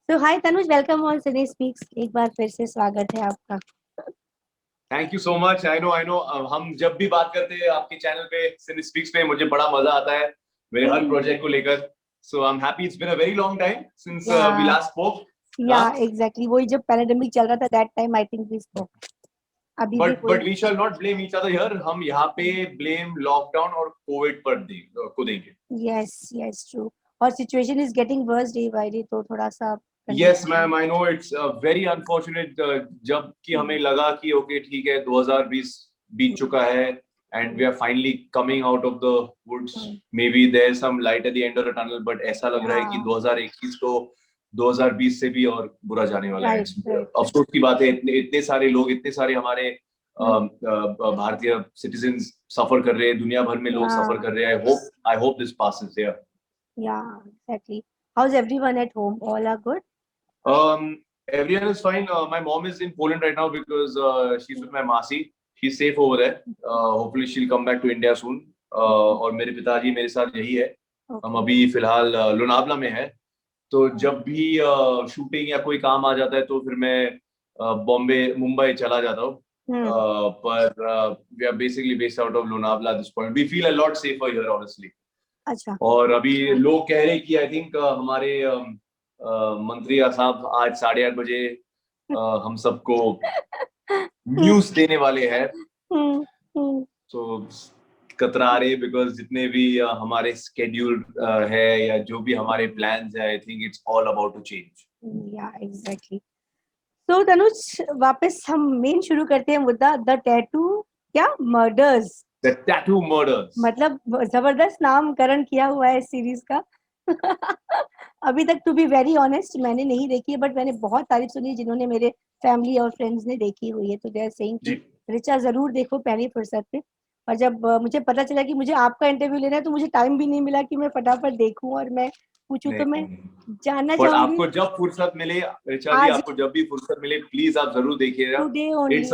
So hi Tanuj, welcome on Cine Speaks. एक बार फिर से स्वागत है आपका. Thank you so much. I know हम जब भी बात करते हैं आपके चैनल पे सिने स्पीक्स पे मुझे बड़ा मजा आता है मेरे हर प्रोजेक्ट को लेकर. So I am happy. It's been a very long time since we last spoke. Yeah, exactly. वही जब पैंडेमिक चल रहा था that time I think we spoke. अभी भी but we shall not blame each other here. हम यहाँ पे blame लॉकडाउन और कोविड पर देंगे. Yes, true. और situation is getting worse day by day, तो थोड़ा सा. Yes ma'am, I know it's very unfortunate. जब कि हमें लगा कि ओके ठीक है 2020 बीत चुका है and we are finally coming out of the woods. Maybe there's some light at the end of the tunnel, but ऐसा लग रहा है कि 2021 तो 2020 से भी और बुरा जाने वाला है. अफसोस की बात है इतने सारे लोग, इतने सारे हमारे भारतीय सिटीजन्स सफर कर रहे हैं, दुनिया भर में लोग सफर कर रहे हैं. I hope this passes. Yeah, exactly. How's everyone at home? All are good? Everyone is fine. My mom is in Poland right now because she's with my Masi. She's safe over there. Hopefully she'll come back to India soon. और मेरे पिताजी मेरे साथ यही है. हम अभी फिलहाल लोनावला में है. तो जब भी शूटिंग या कोई काम आ जाता है तो फिर मैं बॉम्बे मुंबई चला जाता हूँ. पर we are basically based out of Lonavala at this point. We feel a lot safer here, honestly. अच्छा. और अभी लोग कह रहे कि आई थिंक हमारे मंत्री साहब आज 8:30 बजे हम सबको न्यूज देने वाले हैं. तो कतरा रहे बिकॉज जितने भी हमारे स्केड्यूल है या जो भी हमारे प्लान्स है, I think it's all about to change. Yeah exactly. तो तनुज वापस हम मेन शुरू करते हैं मुद्दा द टैटू क्या मर्डर्स. द टैटू मर्डर्स मतलब जबरदस्त नामकरण किया हुआ है इस सीरीज का. अभी तक टू बी वेरी ऑनेस्ट मैंने नहीं देखी है, बट मैंने बहुत तारीफ सुनी जिन्होंने मेरे फैमिली और फ्रेंड्स ने देखी हुई है. तो दे आर सेइंग कि रिचा जरूर देखो पहली फुर्सत पे. और जब मुझे पता चला कि मुझे आपका इंटरव्यू लेना है तो मुझे टाइम भी नहीं मिला कि मैं फटाफट देखूं और मैं पूछूं. तो मैं जानना चाहूंगी आपको जब फुर्सत मिले रिचा जी, आपको जब भी फुर्सत मिले प्लीज आप जरूर देखिएगा. इट्स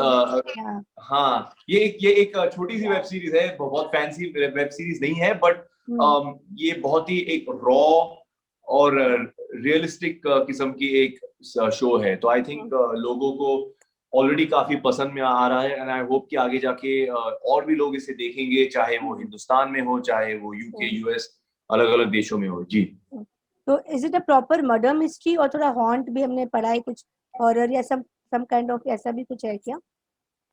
हाँ, ये एक छोटी सी वेब सीरीज है, बहुत फैंसी वेब सीरीज नहीं है, बट ये बहुत ही एक रॉ और रियलिस्टिक किस्म की एक शो है. तो आई थिंक लोगों को ऑलरेडी काफी पसंद में आ रहा है एंड आई होप कि आगे जाके और भी लोग इसे देखेंगे, चाहे वो हिंदुस्तान में हो, चाहे वो यूके यूएस अलग अलग देशों में हो. जी. तो is it a proper murder mystery और थोड़ा हॉन्ट भी हमने पढ़ा है, कुछ हॉरर या सम काइंड ऑफ ऐसा भी कुछ है क्या?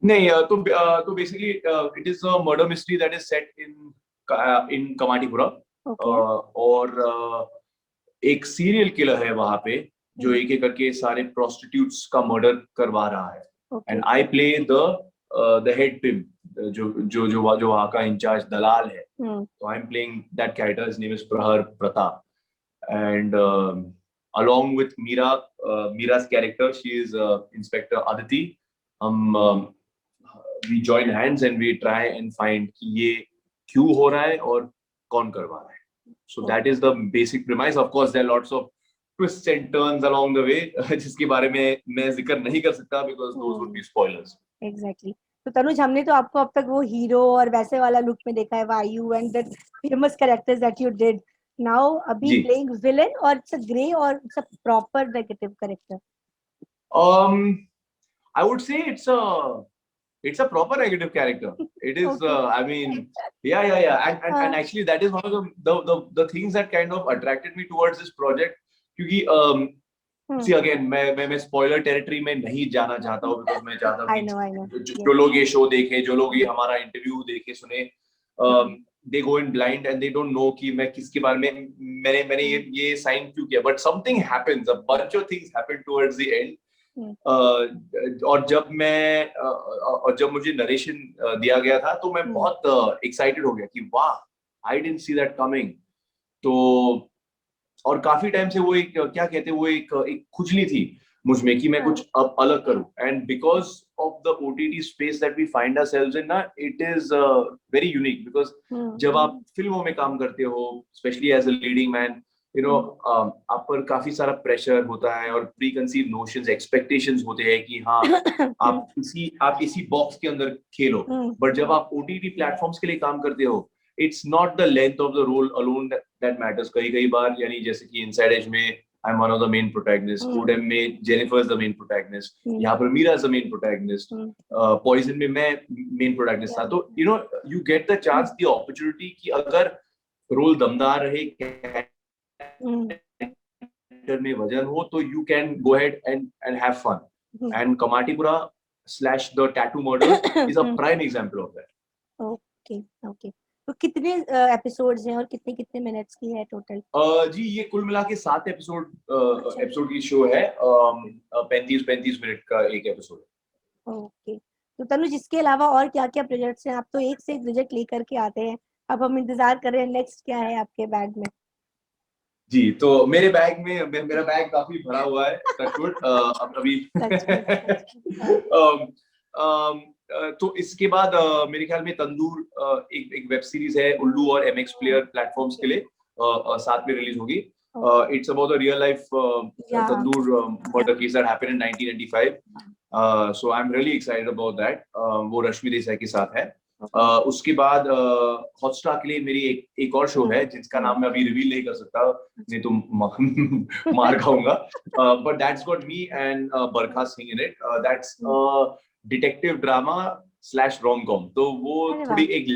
नहीं, तो basically it is a murder mystery that is set in Kamathipura. और एक सीरियल किलर है वहां पे जो एक एक करके सारे प्रोस्टिट्यूट्स का मर्डर करवा रहा है. And I play the head pimp, जो वहां का इंचार्ज दलाल है. तो I am playing that character. His name is Prahar Pratap. And along with Mira's character, she is Inspector Aditi. We join hands and we try and find कि ये क्यों हो रहा है और कौन करवा रहा है. So that is the basic premise. Of course, there are lots of twists and turns along the way, जिसके बारे में मैं जिक्र नहीं कर सकता because those would be spoilers. Exactly. तो तनुज, हमने तो आपको अब तक वो हीरो और वैसे वाला लुक में देखा है, वायु and the famous characters that you did. Now अभी playing villain और it's a grey or it's a proper negative character? I would say it's a proper negative character. It is I mean yeah and actually that is one of the things that kind of attracted me towards this project. क्योंकि see again मैं spoiler territory में नहीं जाना चाहता हूँ because मैं चाहता हूँ कि जो लोग ये शो देखें, जो लोग ये हमारा इंटरव्यू देखे सुने, they go in blind and they don't know कि मैं किसके बारे में मैंने ये साइन क्यों किया. But something happens, a bunch of things happen towards the end. और जब मुझे नरेशन दिया गया था तो मैं बहुत एक्साइटेड हो गया कि वाह, I didn't see that coming. तो और काफी टाइम से वो एक क्या कहते हैं, वो एक खुजली थी मुझ में कि मैं कुछ अब अलग करूं. And because of the OTT space that we find ourselves in ना, it is very unique. Because जब आप फिल्मों में काम करते हो, specially as a leading man, you know, आप पर काफी सारा प्रेशर होता है और प्री कंसीव नोशंस, एक्सपेक्टेशंस होते हैं कि हाँ आप इसी बॉक्स के अंदर खेलो. बट जब आप ओटीटी प्लेटफॉर्म्स के लिए काम करते हो, it's not the length of the role alone that matters. कई बार यानी जैसे कि इनसाइड एज में I'm one of the main protagonists. Kodem में Jennifer is the main protagonist. यहाँ पर Mira is the main protagonist. Poison में मैं main protagonist था. तो you know you get the chance, the opportunity कि अगर रोल दमदार रहे, कैरेक्टर में वजन हो, तो you can go ahead and have fun. And Kamatipura / the Tattoo Murders is a prime example of that. Okay, okay. तो कितने एपिसोड्स हैं और कितने कितने मिनट्स की है टोटल? जी ये कुल मिला के 7 एपिसोड की शो है. 35 मिनट का एक एपिसोड है. ओके. तो तनुज, इसके अलावा और क्या क्या प्रोजेक्ट्स हैं? आप तो एक से एक प्रोजेक्ट लेकर के आते हैं. अब हम इंतजार कर रहे हैं नेक्स्ट क्या है आपके बैग में. जी, तो मेरे बैग में मेरा बैग काफी भरा हुआ है. अब अभी तो इसके बाद मेरे ख्याल में तंदूर एक वेब सीरीज है उल्लू और MX प्लेयर प्लेटफॉर्म्स के लिए साथ में रिलीज होगी. It's about a real life Tandoor murder case that happened in 1995. So I'm really excited about that. वो रश्मि देसाई के साथ है. उसके बाद हॉटस्टार के लिए मेरी एक और शो है जिसका नाम मैं अभी रिवील नहीं कर सकता, नहीं तो मार खाऊंगा. But that's got me and Barkha Singh in it. That's detective drama / rom-com. तो वो थोड़ी एक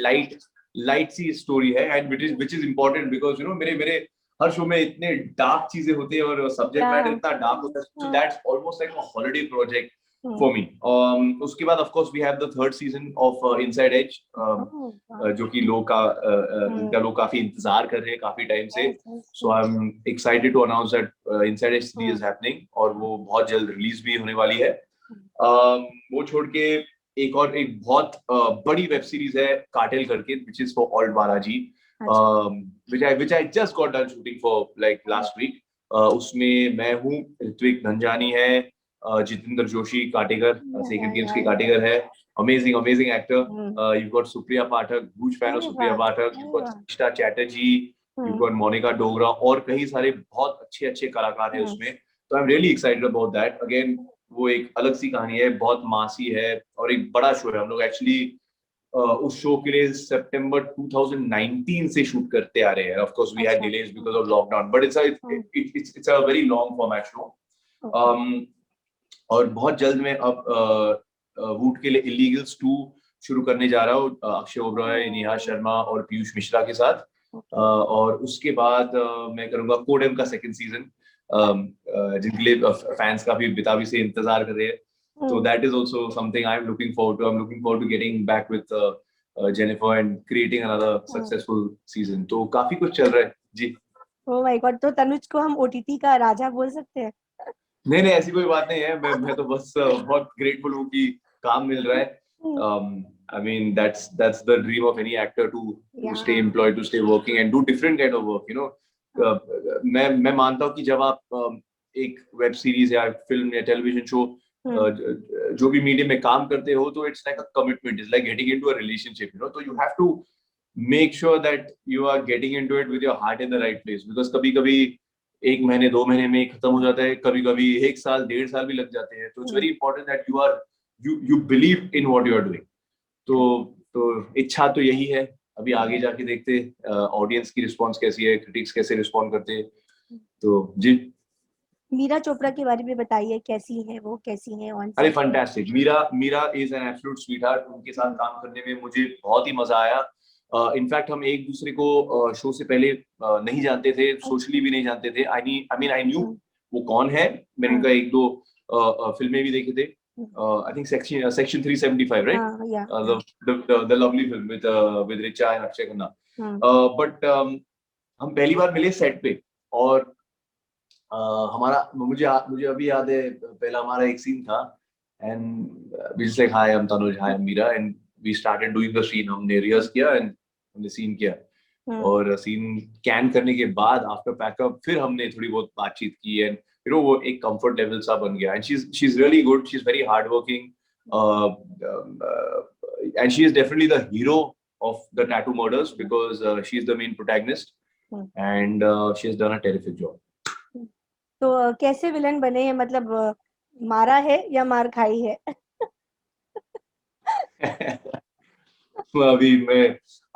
लाइट सी स्टोरी है. And which is important because you know मेरे हर शो में इतने डार्क चीजें होती है और सब्जेक्ट मैटर इतना डार्क होता है. So that's almost like a holiday project for me. उसके बाद of course we have the 3rd season of Inside Edge, जो कि लोग काफी इंतजार कर रहे हैं काफी टाइम से. So I'm excited to announce that Inside Edge 3 is happening और वो बहुत जल्द रिलीज भी होने वाली है. वो छोड़ के एक बहुत बड़ी वेब सीरीज है कार्टेल करके, which is for Alt Balaji, which I just got done shooting for like last week. उसमें मैं हूँ, ऋत्विक धनजानी है, जितेंद्र जोशी काटेगर, सेकंड गेम्स के काटेगर है. Amazing actor. You've got Supriya Pathak, huge fan of Supriya Pathak. You've got Sishta Chatterjee, you've got Monica Dogra और कई सारे बहुत अच्छे कलाकार हैं उसमें. So I'm really excited about that. Again वो एक अलग सी कहानी है, बहुत मासी है और एक बड़ा शो है. हम लोग एक्चुअली उस शो के लिए सितंबर 2019 से शूट करते आ रहे हैं. Of course we had delays because of lockdown, but it's a very long format show. और बहुत जल्द मैं अब वूट के लिए इलीगल्स 2 शुरू करने जा रहा हूँ अक्षय ओबराय, नेहा शर्मा और पीयूष मिश्रा के साथ. और उसके बाद मैं करूंगा कोडेम का 2nd सीजन, जिनके लिए फैंस काफी बेताबी से इंतजार कर रहे हैं. So that is also something I'm looking forward to. I'm looking forward to getting back with Jennifer and creating another successful season. तो काफी कुछ चल रहा है जी. Oh my God, तो तनुज को हम OTT का राजा बोल सकते हैं? नहीं ऐसी कोई बात नहीं है. मैं तो बस बहुत ग्रेटफुल हूँ कि काम मिल रहा है. I mean that's the dream of any actor to stay employed, to stay working and do different kind of work. You know, मैं मानता हूँ कि जब आप एक वेब सीरीज या फिल्म या टेलीविजन शो जो भी मीडियम में काम करते हो, तो it's like a commitment, it's like getting into a relationship. You know, तो you have to make sure that you are getting into it with your heart in the right place. Because कभी 1 महीने 2 महीने में खत्म हो जाता है, कभी 1 साल 1.5 साल भी लग जाते हैं. तो it's very important that you believe in what you are doing. तो इच्छा तो यही है. अभी आगे जाके देखते ऑडियंस की रिस्पांस कैसी है, क्रिटिक्स कैसे रिस्पॉन्ड करते हैं. तो जी, मीरा चोपड़ा के बारे में बताइए, कैसी है वो, कैसी है ऑन सेट? अरे fantastic. Meera is an absolute sweetheart. उनके साथ काम करने में मुझे बहुत ही मजा आया. इनफैक्ट हम एक दूसरे को शो से पहले नहीं जानते थे, सोशली भी नहीं जानते थे. आई न्यू वो कौन है. मैंने उनका 1-2 फिल्में भी देखे थे. I think section 375, right? Yeah. The lovely film with Richa and Akshay Khanna. But हम पहली बार मिले सेट पे और मुझे अभी याद है, पहला हमारा एक सीन था and we just like, hi I'm Tanuj, hi I'm Meera, and we started doing the scene. हमने रिहर्स किया and हमने सीन किया. और सीन कैन करने के बाद आफ्टर पैकअप फिर हमने थोड़ी बहुत बातचीत की एंड you know वो एक कंफर्ट लेवल सा बन गया. and she's really good, she's very hard working, and she is definitely the hero of the Tattoo Murders because she is the main protagonist and she has done a terrific job. तो कैसे villain बने हैं, मतलब मारा है या मार खाई है? तो अभी मैं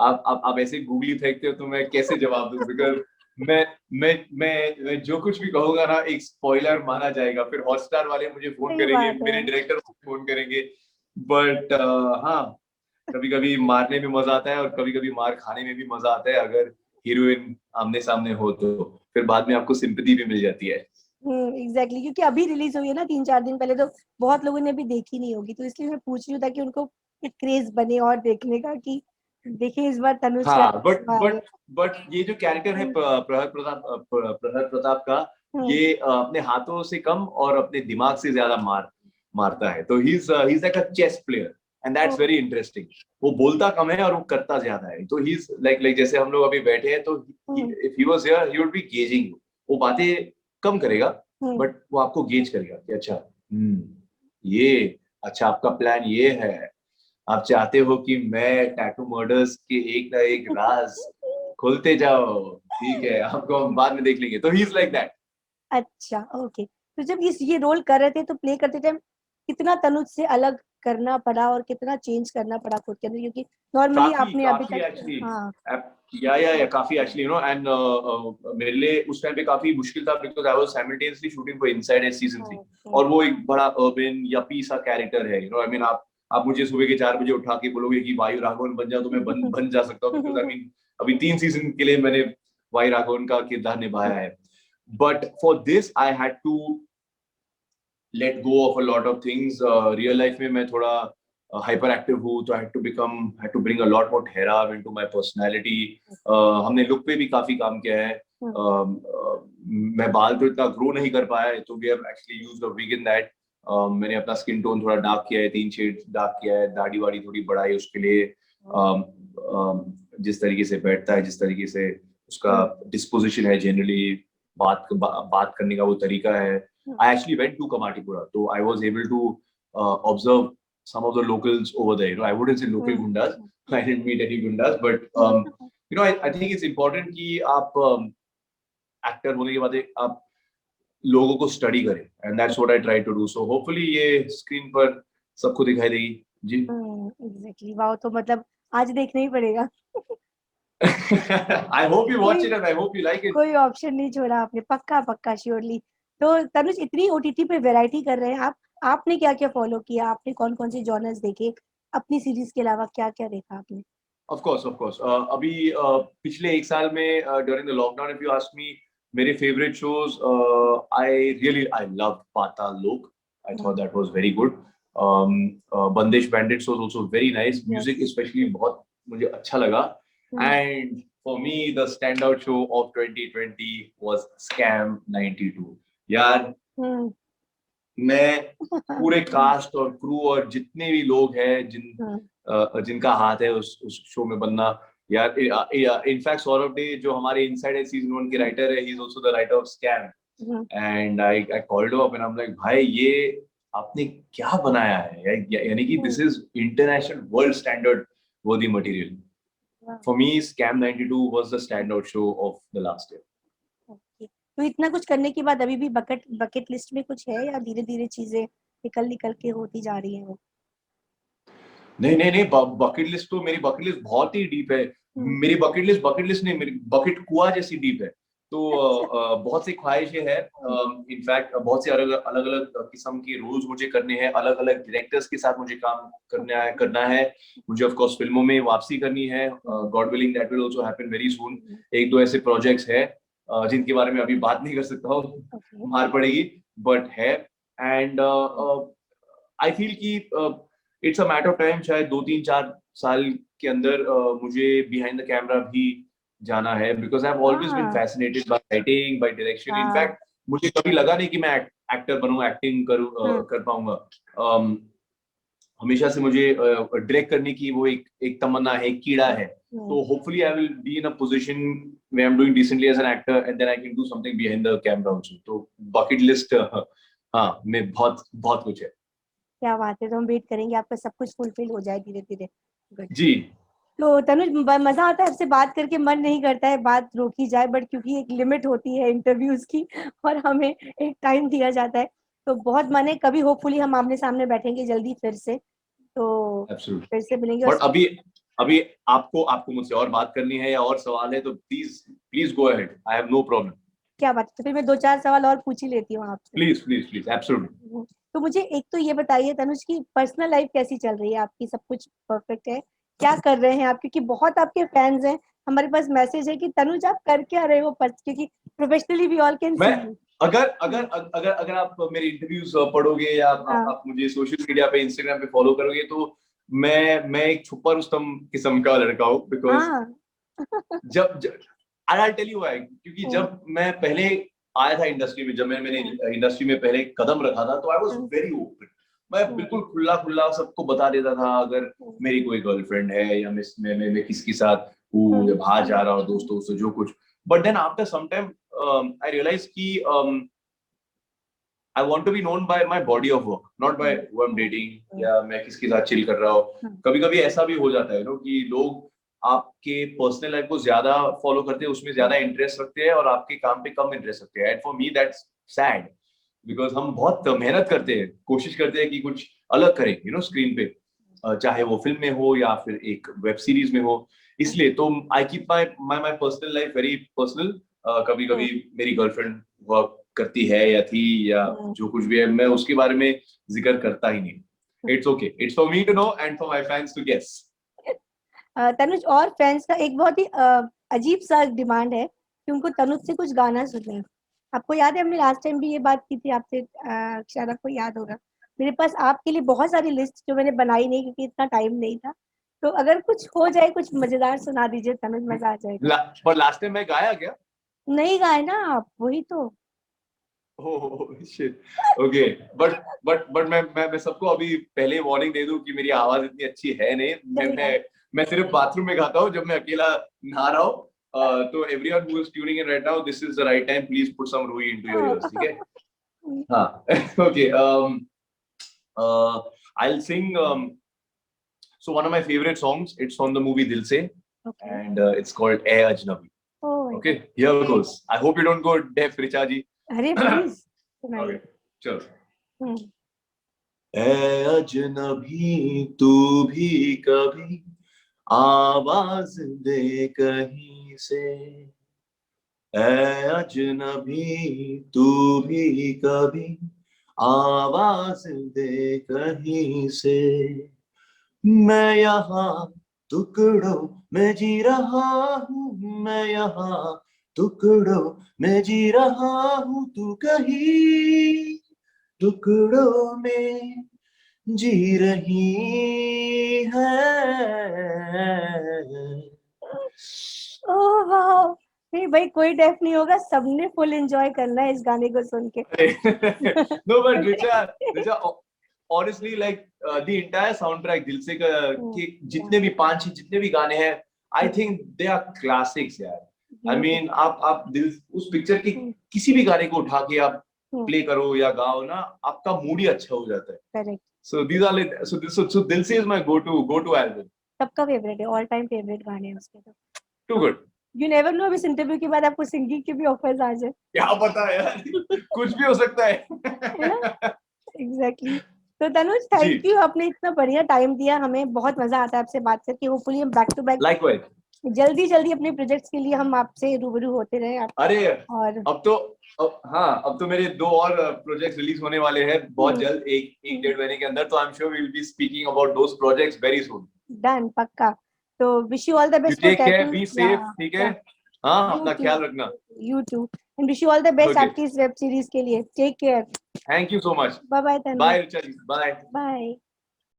आप ऐसे गूगली फेंकते हो तो मैं कैसे जवाब दूं, बिकॉज़ मैं मैं जो कुछ भी कहूंगा ना एक स्पॉइलर माना जाएगा, फिर हॉटस्टार वाले मुझे फोन सही करेंगे, बात मेरे है। डायरेक्टर फोन करेंगे। बट हाँ, कभी कभी मारने में मजा आता है और कभी कभी मार खाने में भी मजा आता है, अगर हीरोइन आमने सामने हो तो फिर बाद में आपको सिंपैथी भी मिल जाती है। एग्जैक्टली, क्योंकि अभी रिलीज हुई है ना 3-4 दिन पहले, तो बहुत लोगों ने अभी देखी नहीं होगी, तो इसलिए मैं पूछ रही हूँ ताकि उनको एक क्रेज बने और देखने का कि देखिए इस बार तनुज क्या हाँ, बट आ रही बट बट ये जो कैरेक्टर है है। प्रहर प्रताप का, हम्म, ये अपने हाथों से कम और अपने दिमाग से ज्यादा मारता है। तो he is like a chess player, and that's very interesting. वो बोलता कम है और वो करता ज्यादा है। तो ही इज लाइक जैसे हम लोग अभी बैठे हैं, तो hmm, if he was here he would be gazing. वो बातें कम करेगा, हम्म, बट वो आपको गेज करेगा कि अच्छा, ये, अच्छा आपका प्लान ये है, आप चाहते हो कि मैं टैटू मर्डर्स के एक ना एक राज खोलते जाओ, ठीक है, आपको हम बाद में देख लेंगे। तो ही इज लाइक दैट। अच्छा, ओके। तो जब ये रोल कर रहे थे तो प्ले करते टाइम कितना तनुज से अलग करना पड़ा और कितना चेंज करना पड़ा खुद के अंदर, क्योंकि नॉर्मली काफी आपने अभी काफी तक। एक्चुअली, हाँ। या काफी एक्चुअली, एंड मेरे लिए उस टाइम पे काफी मुश्किल था, because I was simultaneously shooting for Inside Edge season 3। Okay. और वो एक बड़ा अर्बन यपी सा कैरेक्टर है, आई मीन आप मुझे सुबह के 4 बजे उठा के बोलोगे कि वायु राघवन बन जाओ, तो मैं बन जा सकता हूँ, बिकॉज आई मीन अभी 3 सीजन के लिए मैंने वायु राघवन का किरदार निभाया है। But for this I had to let go of a lot of things. Real life में मैं थोड़ा हाइपर एक्टिव हूँ, तो had to bring a lot more ठहराव इनटू माय पर्सनालिटी। हमने लुक पे भी काफी काम किया है। मैं बाल तो इतना ग्रो नहीं कर पाया है, तो we have actually used a wig in that. मैंने अपना स्किन टोन थोड़ा डार्क किया है, 3 शेड डार्क किया है, दाढ़ी वाड़ी थोड़ी बढ़ाई उसके लिए। um, जिस तरीके से बैठता है, जिस तरीके से उसका डिस्पोजिशन है, जनरली बात करने का वो तरीका है। I actually went to Kamatipura, so I was able to observe some of the locals over there. I wouldn't say local gundas. I didn't meet any gundas, but I think it's important कि आप actor होने के बाद आप लोगों को study करें, and that's what I try to do. So hopefully ये स्क्रीन पर सबको दिखाई देगी जी। एग्जैक्टली, वाह, तो मतलब आज देखना ही पड़ेगा। I hope you watch कोई it and I hope you like it. कोई ऑप्शन नहीं छोड़ा आपने, पक्का पक्का श्योरली। तो तनुज, इतनी ओटीटी पे वैरायटी कर रहे हैं आप, आपने क्या क्या फॉलो किया, आपने कौन कौन से जॉनर्स देखे अपनी सीरीज के अलावा, क्या क्या देखा आपने? ऑफ कोर्स अभी पिछले एक साल में during the lockdown, if you ask me, मेरे favourite shows, I love Paatal Lok. I thought that was very good. Bandish bandits was also very nice, yes. Music specially बहुत मुझे अच्छा लगा। And for me the stand out show of 2020 was Scam 92। यार, मैं पूरे cast और crew और जितने भी लोग हैं जिनका हाथ है उस शो में बनना, यार, इनफैक्ट सौरभ डे जो हमारे इनसाइड है सीजन 1 के राइटर है, he is also the writer of Scam. And I called up and I am like, भाई ये आपने क्या बनाया है, यानी कि this is international world standard worthy material. For me Scam 92 was the stand out show of the last year. तो इतना कुछ करने के बाद अभी भी बकेट बकेट लिस्ट में कुछ है, या धीरे धीरे चीजें निकल निकल के होती जा रही है वो? नहीं नहीं नहीं, बकेट लिस्ट तो, मेरी बकेट लिस्ट बहुत ही डीप है। मेरी बकेट लिस्ट नहीं, मेरी बकेट कुआ जैसी डीप है। तो बहुत सी ख्वाहिशें हैं। इनफैक्ट बहुत से अलग अलग अलग किस्म के रोल्स मुझे करने हैं, अलग अलग डायरेक्टर्स के साथ मुझे काम करना है। मुझे ऑफ कोर्स फिल्मों में वापसी करनी है, God willing that will also happen very soon. एक दो ऐसे प्रोजेक्ट्स हैं जिनके बारे में अभी बात नहीं कर सकता हूँ, मार पड़ेगी, बट है। एंड आई फील कि it's a matter of time, शायद 2-3-4 साल के अंदर मुझे बिहाइंड द कैमरा भी जाना है, because I have always been fascinated by writing, by direction. In fact मुझे कभी लगा नहीं कि मैं एक्टर बनूंगा, एक्टिंग कर पाऊंगा। हमेशा से मुझे डायरेक्ट करने की वो एक तमन्ना है, एक कीड़ा है। तो hopefully I will be in a position where I am doing decently as an actor, and then I can do something behind the camera also. तो बकेट लिस्ट, हाँ, में बहुत बहुत कुछ है क्या बात है, तो हम वेट करेंगे आपका सब कुछ फुलफिल हो जाए धीरे धीरे। गुड। जी। तो तनुज, मजा आता है आपसे बात करके, मन नहीं करता है बात रोकी जाए, बट क्योंकि एक लिमिट होती है इंटरव्यूज की और हमें एक टाइम दिया जाता है, तो बहुत मन है कभी होपफुली हम आमने सामने बैठेंगे जल्दी फिर से, तो एब्सोल्युटली। फिर से मिलेंगे। और बट अभी अभी आपको आपको मुझसे और बात करनी है या और सवाल है तो please please go ahead, I have no problem. क्या बात है, तो फिर मैं 2-4 सवाल और पूछ ही लेती हूँ आपसे। Please please please, absolutely. तो मुझे एक तो ये बताइए तनुज की पर्सनल लाइफ कैसी चल रही है आपकी, सब कुछ परफेक्ट है, क्या कर रहे हैं आप, क्योंकि बहुत आपके फैंस हैं, हमारे पास मैसेज है कि तनुज आप कर क्या रहे हो, क्योंकि प्रोफेशनली वी ऑल कैन मैं सी यू। अगर अगर अगर अगर आप मेरे इंटरव्यूज पढ़ोगे या हाँ आप मुझे सोशल मीडिया पे इंस्टाग्राम पे फॉलो करोगे तो मैं एक छुपा रुस्तम किस्म का लड़का हूँ, बिकॉज हाँ जब आई टेल यू व्हाई, क्योंकि जब मैं पहले आया था इंडस्ट्री में, जब मैंने इंडस्ट्री में पहले कदम रखा था तो आई वाज वेरी ओपन। मैं बिल्कुल खुला खुला सबको बता देता था अगर मेरी कोई गर्लफ्रेंड है या मैं किसके साथ हूँ या बाहर जा रहा हूँ दोस्तों से जो कुछ। But then after some time I realise कि I want to be known by my body of work, not by who I am dating या मैं किसके साथ चिल कर रहा हूँ। कभी कभी ऐसा भी हो जाता है नो कि लोग आपके पर्सनल लाइफ को ज्यादा फॉलो करते हैं, उसमें ज्यादा इंटरेस्ट रखते हैं और आपके काम पे कम इंटरेस्ट रखते हैं। And for me that's sad, because हम बहुत मेहनत करते हैं, कोशिश करते हैं कि कुछ अलग करें स्क्रीन पे, चाहे वो फिल्म में हो या फिर एक वेब सीरीज में हो। इसलिए तो I keep my my my personal life very personal. कभी कभी मेरी गर्लफ्रेंड वर्क करती है या थी या जो कुछ भी है, मैं उसके बारे में जिक्र करता ही नहीं। It's okay, it's for me to know and for my fans to guess. Tanuj और फैंस का एक बहुत ही अजीब सा डिमांड है कि उनको तनुज से कुछ गाना सुने। आपको याद है हमने लास्ट टाइम भी ये बात की थी आपसे, शायद आपको याद होगा। मेरे पास आपके लिए बहुत सारी लिस्ट जो मैंने बनाई नहीं क्योंकि इतना टाइम नहीं था, तो अगर कुछ हो जाए कुछ मजेदार सुना दीजिए तनुज, मजा आ जाएगा। पर लास्ट टाइम मैं गाया क्या? नहीं गाए ना आप, वही तो। Oh shit, okay. बट मैं सबको अभी पहले वार्निंग दे दूं कि मेरी आवाज इतनी अच्छी है नहीं। मैं सिर्फ बाथरूम में गाता हूँ जब मैं अकेला नहा रहा हूँ। तो everyone who is tuning in right now, this is the right time, please put some Ruhi into your ears, ठीक है? हाँ okay. I'll sing so one of my favorite songs, it's from the movie Dil Se, and it's called Ae Ajnabi. Okay, here goes. I hope you don't go deaf, Richa ji. अरे please Okay, चलो। ऐ अजनबी तू भी कभी आवाज दे कहीं से, ऐ अजनबी तू भी कभी आवाज दे कहीं से, मैं यहाँ टुकड़ों में जी रहा हूँ, मैं यहाँ टुकड़ों में जी रहा हूँ, तू कहीं टुकड़ों में जी रही है। ओह वाह, नहीं भाई कोई डेफ नहीं होगा, सबने फुल एंजॉय करना है इस गाने को सुन के। No, but Richa, honestly, like the entire soundtrack दिल से के जितने भी 5-6 जितने भी गाने हैं, I think they are classics यार। I mean, आप दिल उस पिक्चर के किसी भी गाने को उठा के आप प्ले करो या गाओ ना, आपका मूड ही अच्छा हो जाता है। Correct. So these are like so दिल से is my go to album. सबका फेवरेट है, ऑल टाइम फेवरेट गाने हैं उसके तो। Too good. You never know, इस इंटरव्यू के बाद आपको सिंगिंग के भी ऑफर्स आ जाए। क्या पता यार, कुछ भी हो सकता है। एग्जैक्टली। तो तनुज थैंक यू, आपने इतना बढ़िया टाइम दिया हमें, बहुत मजा आता है आपसे बात करके। होपफुली हम बैक टू बैक Likewise. जल्दी अपने प्रोजेक्ट्स के लिए हम आपसे रूबरू होते रहे। अरे और अब तो मेरे 2 और प्रोजेक्ट्स रिलीज होने वाले हैं बहुत जल्द, एक 1.5 महीने के अंदर, तो I am sure we will be speaking about those projects very soon. Done, पक्का। तो wish you all the best for take care, tattoo. Be safe, ठीक है? हाँ, अपना ख्याल रखना। You too, and wish you all the best आपकी इस वेब सीरीज के लिए। Take care. Thank you so much. Bye bye Tanuj. Bye Richa ji, bye. Bye.